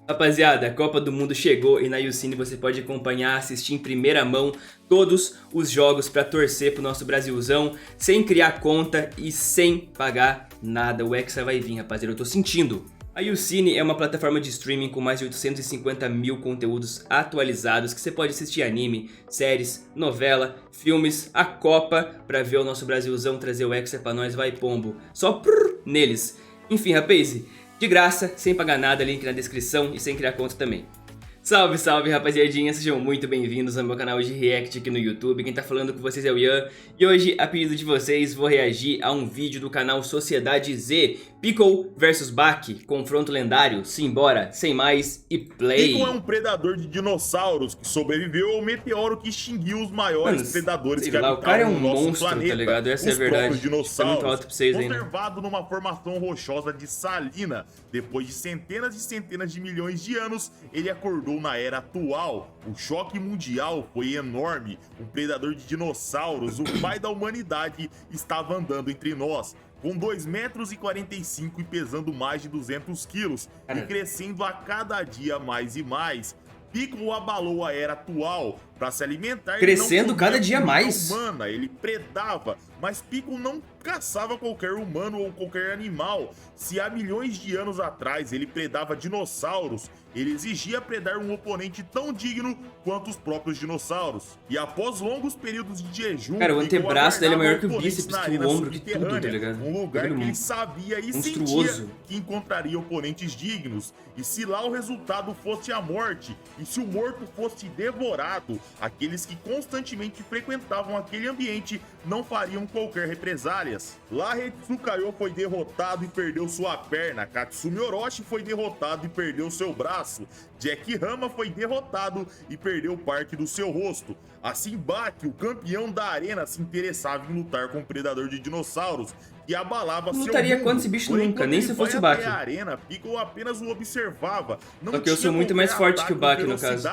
Rapaziada, a Copa do Mundo chegou e na YouCine você pode acompanhar, assistir em primeira mão todos os jogos pra torcer pro nosso Brasilzão, sem criar conta e sem pagar nada. O Hexa vai vir, rapaziada, eu tô sentindo. A YouCine é uma plataforma de streaming com mais de 850 mil conteúdos atualizados que você pode assistir anime, séries, novela, filmes, a Copa pra ver o nosso Brasilzão trazer o Hexa pra nós, vai pombo. Só neles. Enfim, rapaz, de graça, sem pagar nada, link na descrição e sem criar conta também. Salve, salve rapaziadinha, sejam muito bem-vindos ao meu canal de React aqui no YouTube. Quem tá falando com vocês é o Ian. E hoje, a pedido de vocês, vou reagir a um vídeo do canal Sociedade Z, Pickle vs Bak, confronto lendário, simbora, sem mais e play. Pickle é um predador de dinossauros que sobreviveu ao meteoro que extinguiu os maiores predadores que o cara é habitavam um o nosso monstro, planeta. tá ligado? Essa é a Os verdade. próprios dinossauros, muito alto pra vocês aí, né? conservado numa formação rochosa de salina. Depois de centenas e centenas de milhões de anos, ele acordou na era atual. O choque mundial foi enorme. Um predador de dinossauros, o pai da humanidade, estava andando entre nós. Com 2,45 metros e pesando mais de 200 quilos e crescendo a cada dia mais e mais. Pickle abalou a era atual. Para se alimentar, crescendo ele não cada dia mais. Humana, ele predava, mas Pickle não caçava qualquer humano ou qualquer animal. Se há milhões de anos atrás ele predava dinossauros, ele exigia predar um oponente tão digno quanto os próprios dinossauros. E após longos períodos de jejum, cara, o antebraço dele é maior que o oponentes bíceps, na que arena o ombro, que tudo, tá subterrânea, ligado? um lugar que ele sabia e sentia que encontraria oponentes dignos. E se lá o resultado fosse a morte, e se o morto fosse devorado, aqueles que constantemente frequentavam aquele ambiente não fariam qualquer represálias. Lá Hetsukayo foi derrotado e perdeu sua perna, Katsumi Orochi foi derrotado e perdeu seu braço, Jack Hama foi derrotado e perdeu parte do seu rosto. Assim Bak, o campeão da arena, se interessava em lutar com o predador de dinossauros que abalava seu mundo. Lutaria contra esse bicho nunca, nem se fosse o Bak. A arena, Pickle apenas o observava. Não Só que eu sou muito mais forte que o Bak, no caso.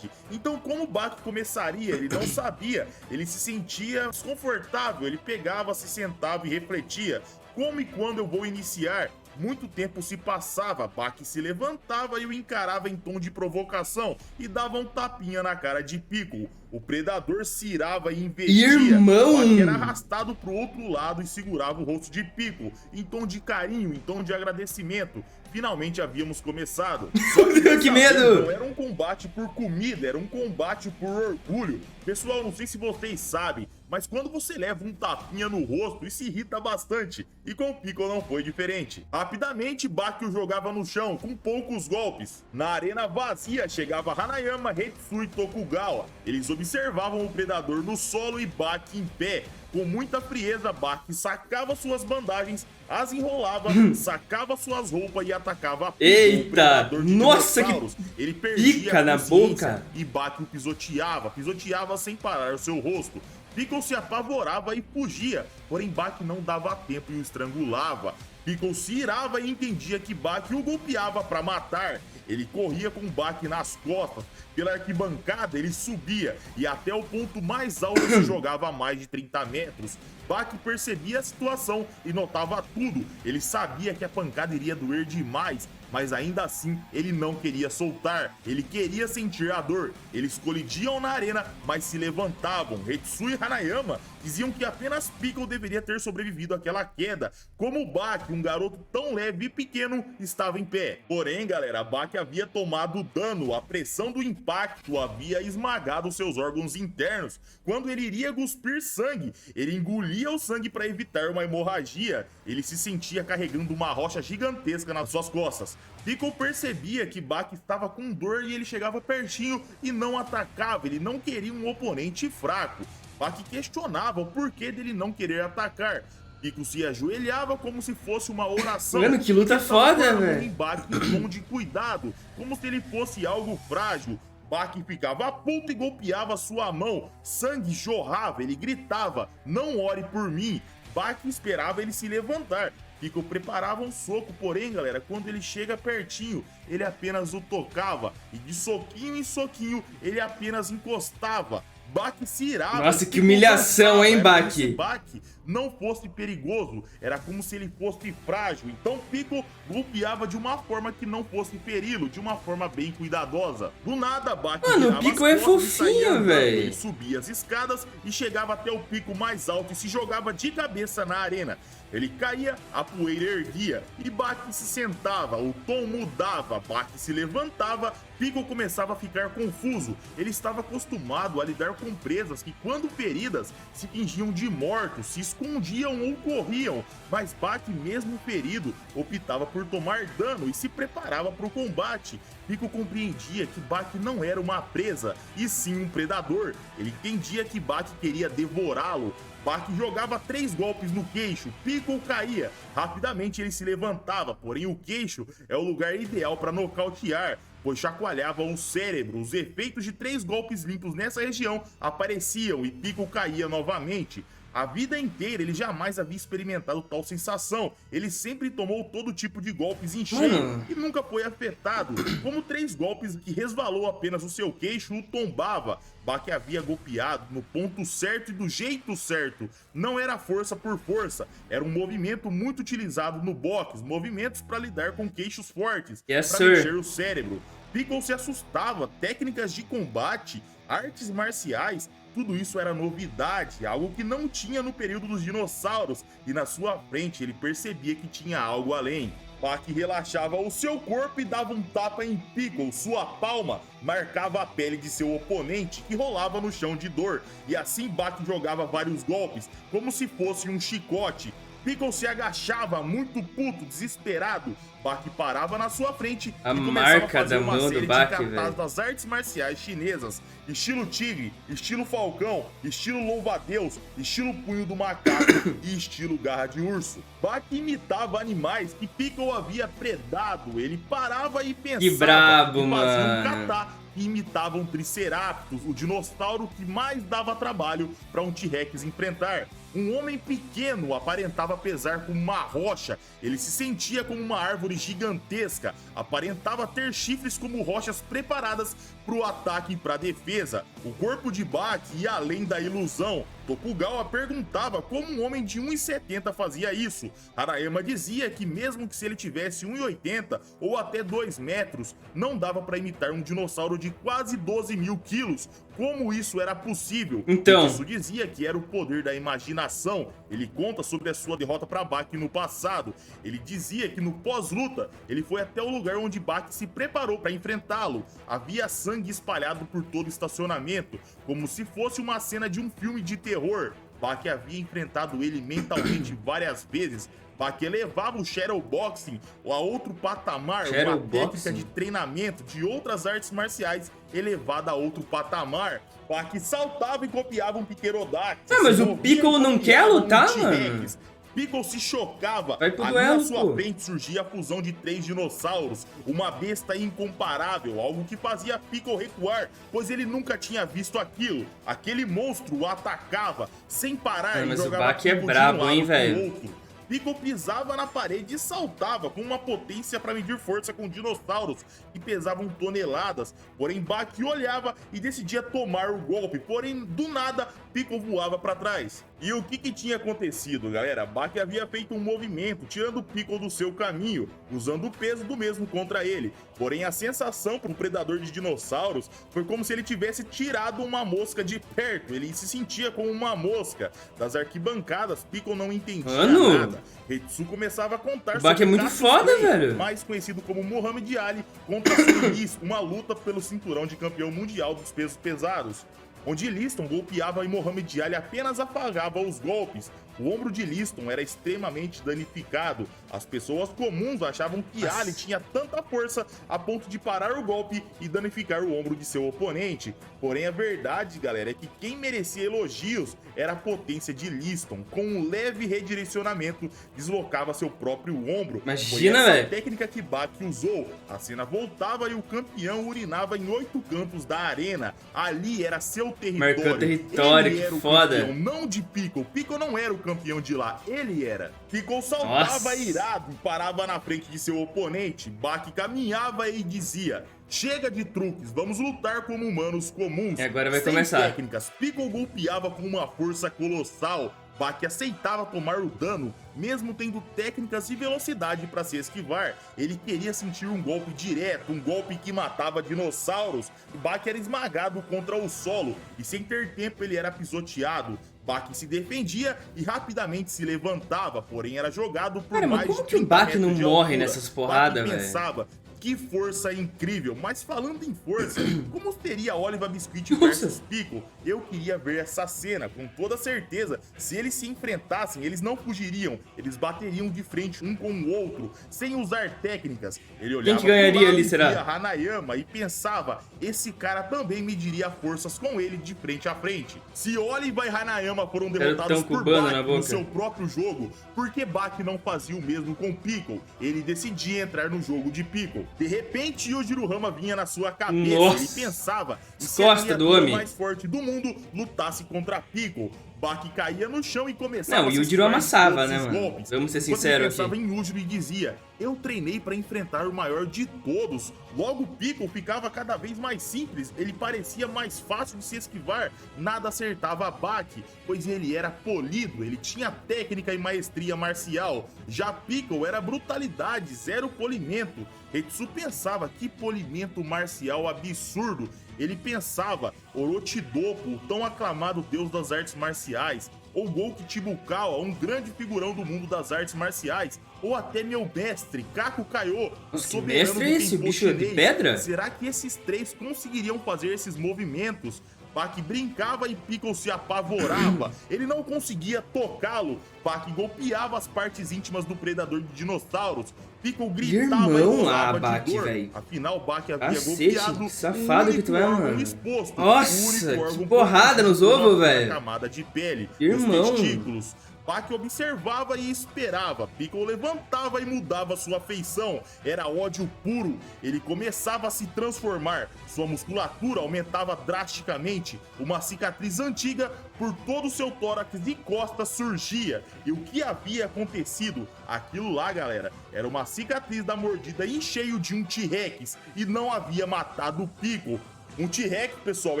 Então, como o Bak começaria? Ele não sabia. Ele se sentia desconfortável. Ele pegava, se sentava e refletia. Como e quando eu vou iniciar? Muito tempo se passava, Bak se levantava e o encarava em tom de provocação e dava um tapinha na cara de Pickle. O predador se irava e investia. Irmão! Bak era arrastado pro outro lado e segurava o rosto de Pickle, em tom de carinho, em tom de agradecimento. Finalmente havíamos começado. Só que medo! Não era um combate por comida, era um combate por orgulho. Pessoal, não sei se vocês sabem, mas quando você leva um tapinha no rosto, isso irrita bastante. E com o Pickle não foi diferente. Rapidamente, Bak o jogava no chão, com poucos golpes. Na arena vazia, chegava Hanayama, Hetsu e Tokugawa. Eles observavam o predador no solo e Bak em pé. Com muita frieza, Bak sacava suas bandagens, as enrolava, sacava suas roupas e atacava a Eita! Nossa, que ele perdia pica na boca! E Bak o pisoteava sem parar o seu rosto. Pickle se apavorava e fugia, porém Bak não dava tempo e o estrangulava. Pickle se irava e entendia que Bak o golpeava para matar. Ele corria com Bak nas costas. Pela arquibancada ele subia e até o ponto mais alto se jogava a mais de 30 metros. Bak percebia a situação e notava tudo. Ele sabia que a pancada iria doer demais, mas ainda assim ele não queria soltar. Ele queria sentir a dor. Eles colidiam na arena, mas se levantavam. Hetsu e Hanayama diziam que apenas Pickle deveria ter sobrevivido àquela queda. Como Bak, um garoto tão leve e pequeno, estava em pé. Porém, galera, Bak havia tomado dano. A pressão do impacto havia esmagado seus órgãos internos. Quando ele iria cuspir sangue, ele engolia o sangue para evitar uma hemorragia. Ele se sentia carregando uma rocha gigantesca nas suas costas. Pickle percebia que Bak estava com dor e ele chegava pertinho e não atacava. Ele não queria um oponente fraco. Bak questionava o porquê dele não querer atacar. Pickle se ajoelhava como se fosse uma oração. Mano, que luta foda, velho. Bak em tom de cuidado, como se ele fosse algo frágil. Bak ficava puto e golpeava sua mão. Sangue jorrava, ele gritava: "Não ore por mim." Bak esperava ele se levantar. Pickle preparava um soco, porém, galera, quando ele chega pertinho, ele apenas o tocava. E de soquinho em soquinho, ele apenas encostava. Bach se irava. Nossa, que humilhação, hein, Bach? Se Bach não fosse perigoso, era como se ele fosse frágil. Então Piccolo golpeava de uma forma que não fosse feri-lo, de uma forma bem cuidadosa. Do nada, Bach Mano, o Piccolo é fofinho, velho. Ele subia as escadas e chegava até o pico mais alto e se jogava de cabeça na arena. Ele caía, a poeira erguia e Bach se sentava, o tom mudava, Bach se levantava, Piccolo começava a ficar confuso. Ele estava acostumado a lidar com presas que, quando feridas, se fingiam de mortos, se escondiam ou corriam, mas Bach, mesmo ferido, optava por tomar dano e se preparava para o combate. Piccolo compreendia que Bach não era uma presa, e sim um predador. Ele entendia que Bach queria devorá-lo. Bach jogava 3 golpes no queixo, Piccolo caía. Rapidamente ele se levantava, porém o queixo é o lugar ideal para nocautear, pois chacoalhava o cérebro. Os efeitos de 3 golpes limpos nessa região apareciam e Piccolo caía novamente. A vida inteira ele jamais havia experimentado tal sensação. Ele sempre tomou todo tipo de golpes em cheio e nunca foi afetado. Como 3 golpes que resvalou apenas o seu queixo o tombava. Bach havia golpeado no ponto certo e do jeito certo. Não era força por força, era um movimento muito utilizado no boxe, movimentos para lidar com queixos fortes, para mexer o cérebro. Piccolo se assustava, técnicas de combate, artes marciais, tudo isso era novidade, algo que não tinha no período dos dinossauros, e na sua frente ele percebia que tinha algo além. Bach relaxava o seu corpo e dava um tapa em Piccolo, sua palma marcava a pele de seu oponente que rolava no chão de dor, e assim Bach jogava vários golpes, como se fosse um chicote. Piccolo se agachava, muito puto, desesperado. Bach parava na sua frente a e começava marca a fazer uma série de Bach, kata's das artes marciais chinesas, estilo tigre, estilo falcão, estilo louva-a-Deus, estilo punho do macaco e estilo garra de urso. Bach imitava animais que Piccolo havia predado. Ele parava e pensava que brabo, e fazia um mano. kata que imitava um Triceratops, o dinossauro que mais dava trabalho para um T-Rex enfrentar. Um homem pequeno aparentava pesar como uma rocha, ele se sentia como uma árvore gigantesca, aparentava ter chifres como rochas preparadas para o ataque e para a defesa. O corpo de Bach ia além da ilusão. Tokugawa perguntava como um homem de 1,70 fazia isso. Harayama dizia que mesmo que se ele tivesse 1,80 ou até 2 metros, não dava para imitar um dinossauro de quase 12 mil quilos. Como isso era possível? Então, isso dizia que era o poder da imaginação. Ele conta sobre a sua derrota para Bach no passado. Ele dizia que no pós-luta, ele foi até o lugar onde Bach se preparou para enfrentá-lo. Havia sangue espalhado por todo o estacionamento, como se fosse uma cena de um filme de terror. Bach havia enfrentado ele mentalmente várias vezes. Bach elevava o shadowboxing a outro patamar, uma técnica de treinamento de outras artes marciais elevada a outro patamar. Bach saltava e copiava um pterodáctilo. Mas o Piccolo não quer lutar, mano? Piccolo se chocava. Vai pro Ali duelo, na sua pô. frente surgia a fusão de 3 dinossauros, uma besta incomparável, algo que fazia Piccolo recuar, pois ele nunca tinha visto aquilo. Aquele monstro o atacava sem parar e Mas o jogava Bach é Piccolo de um brabo, lado hein, pro velho? outro. Piccolo pisava na parede e saltava com uma potência para medir força com dinossauros que pesavam toneladas. Porém, Bach olhava e decidia tomar o golpe. Porém, do nada, Piccolo voava para trás. E o que tinha acontecido, galera? Bach havia feito um movimento, tirando Piccolo do seu caminho, usando o peso do mesmo contra ele. Porém, a sensação para um predador de dinossauros foi como se ele tivesse tirado uma mosca de perto. Ele se sentia como uma mosca. Das arquibancadas, Piccolo não entendia nada. Hetsu começava a contar o Bach é muito Cassius foda, Clay, velho. mais conhecido como Muhammad Ali, contra Sonny Liston, uma luta pelo cinturão de campeão mundial dos pesos pesados, onde Liston golpeava e Muhammad Ali apenas apagava os golpes. O ombro de Liston era extremamente danificado. As pessoas comuns achavam que Ali tinha tanta força a ponto de parar o golpe e danificar o ombro de seu oponente. Porém, a verdade, galera, é que quem merecia elogios era a potência de Liston. Com um leve redirecionamento, deslocava seu próprio ombro. Imagina, Foi essa velho. técnica que Bach usou. A cena voltava e o campeão urinava em 8 campos da arena. Ali era seu território. Marcou território, Ele que era o foda. campeão, não de Piccolo. Piccolo não era o campeão de lá, ele era. Piccolo saltava irado e parava na frente de seu oponente. Baki caminhava e dizia: chega de truques, vamos lutar como humanos comuns. Agora vai sem começar. técnicas. Piccolo golpeava com uma força colossal. Baki aceitava tomar o dano, mesmo tendo técnicas e velocidade para se esquivar. Ele queria sentir um golpe direto, um golpe que matava dinossauros. Baki era esmagado contra o solo e sem ter tempo ele era pisoteado. Baki se defendia e rapidamente se levantava, porém era jogado por Cara, mais mas como de que o Baki 30 não metros de morre altura. nessas porradas, Baki velho? pensava: que força incrível. Mas falando em força, como seria Oliver Biscuit versus Piccolo? Eu queria ver essa cena, com toda certeza. Se eles se enfrentassem, eles não fugiriam. Eles bateriam de frente um com o outro, sem usar técnicas. Ele olhava Quem que ganharia pro lado ali, e será? via Hanayama e pensava: esse cara também mediria forças com ele de frente a frente. Se Oliver e Hanayama foram derrotados por cubano na Baki boca. no seu próprio jogo, por que Baki não fazia o mesmo com Piccolo? Ele decidia entrar no jogo de Piccolo. De repente, Yujiro Hama vinha na sua cabeça. Nossa. Ele pensava: e se Costa a do criatura homem. mais forte do mundo lutasse contra Piccolo? Baki caía no chão e começava Não, a o se Yujiro esquivar de amassava, todos né, os mano? golpes. Vamos ser Enquanto ele sinceros pensava aqui. em Yujiro e dizia: eu treinei para enfrentar o maior de todos. Logo, Piccolo ficava cada vez mais simples. Ele parecia mais fácil de se esquivar. Nada acertava Baki, pois ele era polido. Ele tinha técnica e maestria marcial. Já Piccolo era brutalidade, zero polimento. Hetsu pensava: que polimento marcial absurdo. Ele pensava: Orochidopo, o tão aclamado deus das artes marciais, ou Gouki Chibukawa, um grande figurão do mundo das artes marciais, ou até meu mestre, Kaku Kaiô, o Nossa, que soberano mestre do é esse? Kenpo Bicho de chinês. pedra? Será que esses três conseguiriam fazer esses movimentos? Baki brincava e Piccolo se apavorava. Ele não conseguia tocá-lo. Baki golpeava as partes íntimas do predador de dinossauros. Piccolo gritava e Irmão, rolava Baki, de dor. velho. Afinal, Baki havia Cacete, golpeado que safado o que tu é, único órgão mano. exposto, Nossa, o único órgão que porrada nos protegido por ovos, uma velho. camada de pele, Irmão. os testículos. Baki observava e esperava. Piccolo levantava e mudava sua feição. Era ódio puro. Ele começava a se transformar. Sua musculatura aumentava drasticamente. Uma cicatriz antiga por todo o seu tórax e costas surgia. E o que havia acontecido? Aquilo lá, galera, era uma cicatriz da mordida em cheio de um T-Rex e não havia matado o Piccolo. Um T-Rex, pessoal,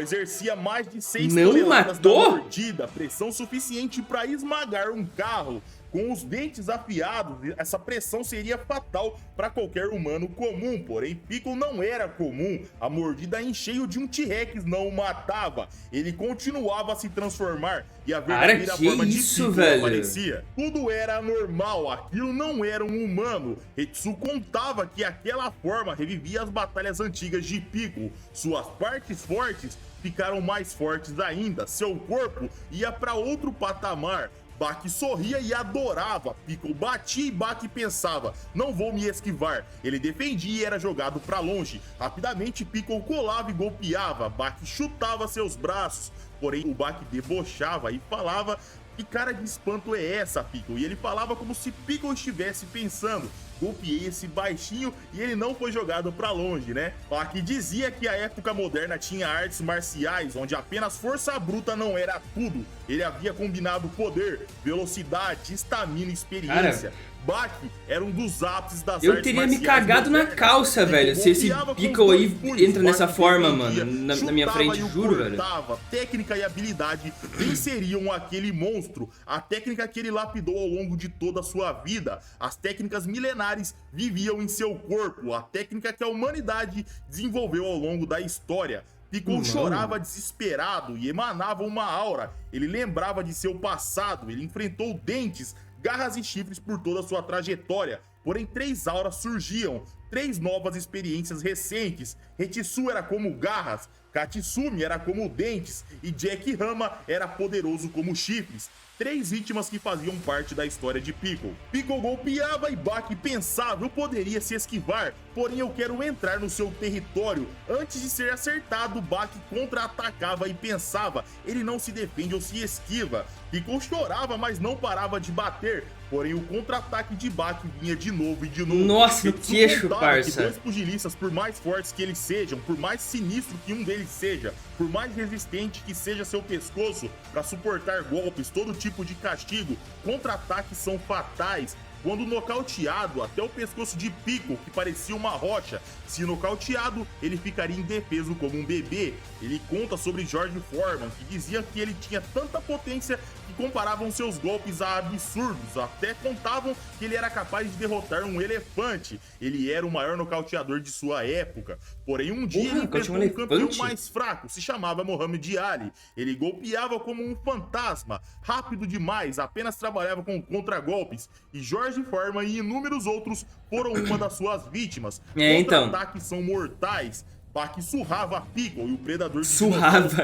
exercia mais de 6 Não toneladas matou? da mordida, pressão suficiente para esmagar um carro. Com os dentes afiados, essa pressão seria fatal para qualquer humano comum, porém Piccolo não era comum. A mordida em cheio de um T-Rex não o matava. Ele continuava a se transformar e a verdadeira Cara, que forma de isso, Piccolo velho? aparecia. Tudo era normal, aquilo não era um humano. Hetsu contava que aquela forma revivia as batalhas antigas de Piccolo. Suas partes fortes ficaram mais fortes ainda. Seu corpo ia para outro patamar. Baki sorria e adorava. Piccolo batia e Baki pensava: não vou me esquivar. Ele defendia e era jogado para longe. Rapidamente Piccolo colava e golpeava. Baki chutava seus braços. Porém o Baki debochava e falava: que cara de espanto é essa, Piccolo? E ele falava como se Piccolo estivesse pensando: golpeei esse baixinho e ele não foi jogado pra longe, né? Baki dizia que a época moderna tinha artes marciais, onde apenas força bruta não era tudo. Ele havia combinado poder, velocidade, estamina e experiência. Baki era um dos ápices das Eu artes teria me marciais cagado na modernas. calça, Ele velho, se esse golpeava com Piccolo os aí dois punhos. entra nessa Baki forma, defendia, mano, na minha chutava frente, e o juro, velho. cortava. Técnica e habilidade venceriam aquele monstro. A técnica que ele lapidou ao longo de toda a sua vida. As técnicas milenares viviam em seu corpo. A técnica que a humanidade desenvolveu ao longo da história. Piccolo chorava desesperado e emanava uma aura. Ele lembrava de seu passado. Ele enfrentou dentes, garras e chifres por toda a sua trajetória. Porém, 3 auras surgiam, 3 novas experiências recentes. Hetsu era como garras, Katsumi era como dentes e Jack Hama era poderoso como chifres. 3 vítimas que faziam parte da história de Piccolo. Piccolo golpeava e Baki pensava: eu poderia se esquivar. porém eu quero entrar no seu território. Antes de ser acertado, Baki contra-atacava e pensava, ele não se defende ou se esquiva. Piccolo chorava, mas não parava de bater, porém o contra-ataque de Baki vinha de novo e de novo. Nossa, no queixo, parça. Que dois pugilistas, por mais fortes que eles sejam, por mais sinistro que um deles seja, por mais resistente que seja seu pescoço para suportar golpes, todo tipo de castigo, contra-ataques são fatais. Quando nocauteado, até o pescoço de Piccolo, que parecia uma rocha, se nocauteado, ele ficaria indefeso como um bebê. Ele conta sobre George Foreman, que dizia que ele tinha tanta potência que comparavam seus golpes a absurdos, até contavam que ele era capaz de derrotar um elefante. Ele era o maior nocauteador de sua época. Porém, um dia ele enfrentou um campeão mais fraco, se chamava Muhammad Ali. Ele golpeava como um fantasma, rápido demais, apenas trabalhava com contragolpes, e George Foreman e inúmeros outros foram uma das suas vítimas. Contra-ataques são mortais. Baki surrava Piccolo e o predador de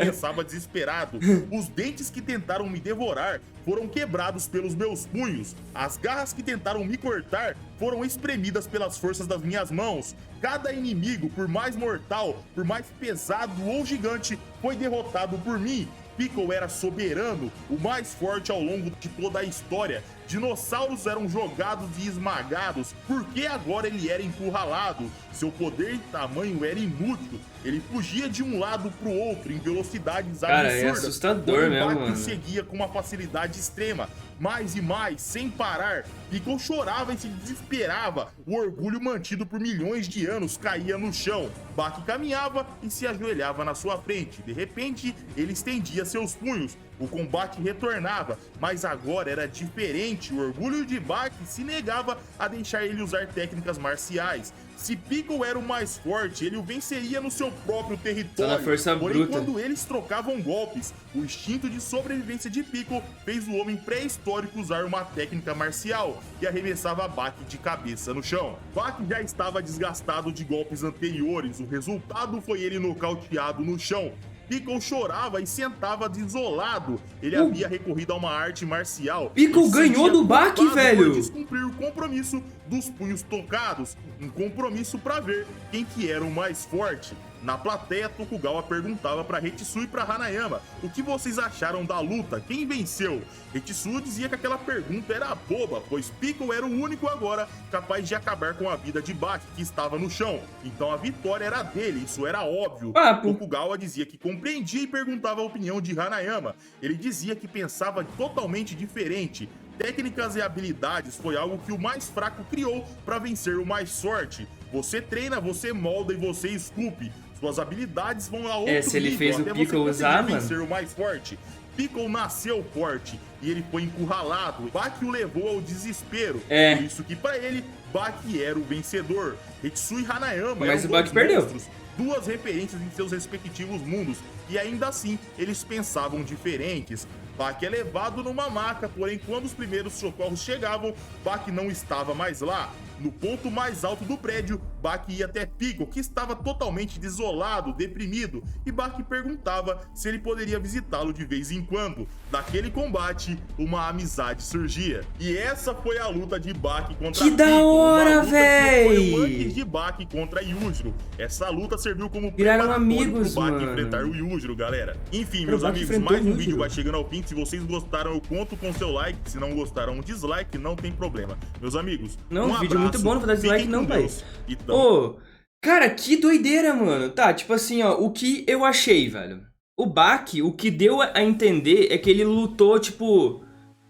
pensava desesperado. Os dentes que tentaram me devorar foram quebrados pelos meus punhos. As garras que tentaram me cortar foram espremidas pelas forças das minhas mãos. Cada inimigo, por mais mortal, por mais pesado ou gigante, foi derrotado por mim. Piccolo era soberano, o mais forte ao longo de toda a história. Dinossauros eram jogados e esmagados, porque agora ele era encurralado. Seu poder e tamanho era inútil. Ele fugia de um lado pro outro em velocidades absurdas. Cara, é assustador mesmo, mano. Seguia com uma facilidade extrema. Mais e mais, sem parar. Piccolo chorava e se desesperava. O orgulho mantido por milhões de anos caía no chão. Baki caminhava e se ajoelhava na sua frente. De repente, ele estendia seus punhos. O combate retornava, mas agora era diferente. O orgulho de Baki se negava a deixar ele usar técnicas marciais. Se Piccolo era o mais forte, ele o venceria no seu próprio território. Só na força Porém, bruta. quando eles trocavam golpes, o instinto de sobrevivência de Piccolo fez o homem pré-histórico usar uma técnica marcial e arremessava Baki de cabeça no chão. Baki já estava desgastado de golpes anteriores, o resultado foi ele nocauteado no chão. Piccolo chorava e sentava desolado. Ele havia recorrido a uma arte marcial. Piccolo ganhou do Baki, velho! Descumprir o compromisso dos punhos tocados. Um compromisso para ver quem que era o mais forte. Na plateia, Tokugawa perguntava para Hetsui e para Hanayama o que vocês acharam da luta, quem venceu. Hetsui dizia que aquela pergunta era boba, pois Piccolo era o único agora capaz de acabar com a vida de Baki, que estava no chão. Então a vitória era dele, isso era óbvio. Tokugawa dizia que compreendia e perguntava a opinião de Hanayama. Ele dizia que pensava totalmente diferente. Técnicas e habilidades foi algo que o mais fraco criou para vencer o mais forte. Você treina, você molda e você esculpe. Suas habilidades vão a outro nível, se ele fez o Piccolo usar, mano. Vencer o mais forte. Piccolo nasceu forte e ele foi encurralado. Baki o levou ao desespero. Por isso que para ele, Baki era o vencedor. Hetsui e Hanayama mas o Baki perdeu. Monstros, duas referências em seus respectivos mundos, e ainda assim eles pensavam diferentes. Baki é levado numa maca, porém quando os primeiros socorros chegavam, Baki não estava mais lá. No ponto mais alto do prédio, Baki ia até Piccolo, que estava totalmente desolado, deprimido, e Baki perguntava se ele poderia visitá-lo de vez em quando. Daquele combate, uma amizade surgia. E essa foi a luta de Baki contra Piccolo. Que da hora, véi! Foi antes de Baki contra Yujiro. Essa luta serviu como viraram amigos, pro Baki mano. Enfrentar o Yujiro, galera. Enfim, meus amigos, mais um vídeo vai chegando ao fim. Se vocês gostaram, eu conto com seu like. Se não gostaram, um dislike, não tem problema. Meus amigos, não, um vídeo abraço, muito bom, não vou dar dislike não, pai. Então... Ô, cara, que doideira, mano. Tá, tipo assim, ó, o que eu achei, velho. O Baki, o que deu a entender é que ele lutou, tipo...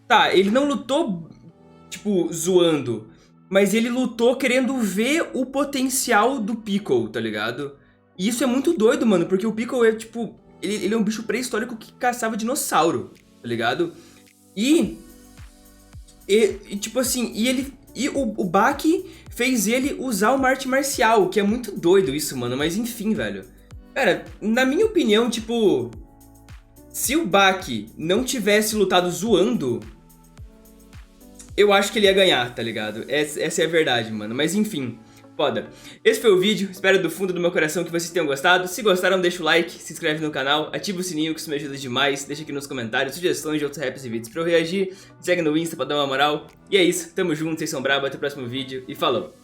Tá, ele não lutou, tipo, zoando. Mas ele lutou querendo ver o potencial do Piccolo, tá ligado? E isso é muito doido, mano, porque o Piccolo é, tipo... Ele é um bicho pré-histórico que caçava dinossauro, tá ligado? E tipo assim, o Baki fez ele usar uma arte marcial, que é muito doido isso, mano, mas enfim, velho. Cara, na minha opinião, tipo... Se o Baki não tivesse lutado zoando, eu acho que ele ia ganhar, tá ligado? Essa é a verdade, mano, mas enfim... Foda. Esse foi o vídeo, espero do fundo do meu coração que vocês tenham gostado. Se gostaram, deixa o like, se inscreve no canal, ativa o sininho que isso me ajuda demais. Deixa aqui nos comentários sugestões de outros raps e vídeos pra eu reagir. Segue no Insta pra dar uma moral. E é isso, tamo junto, vocês são brabos, até o próximo vídeo e falou!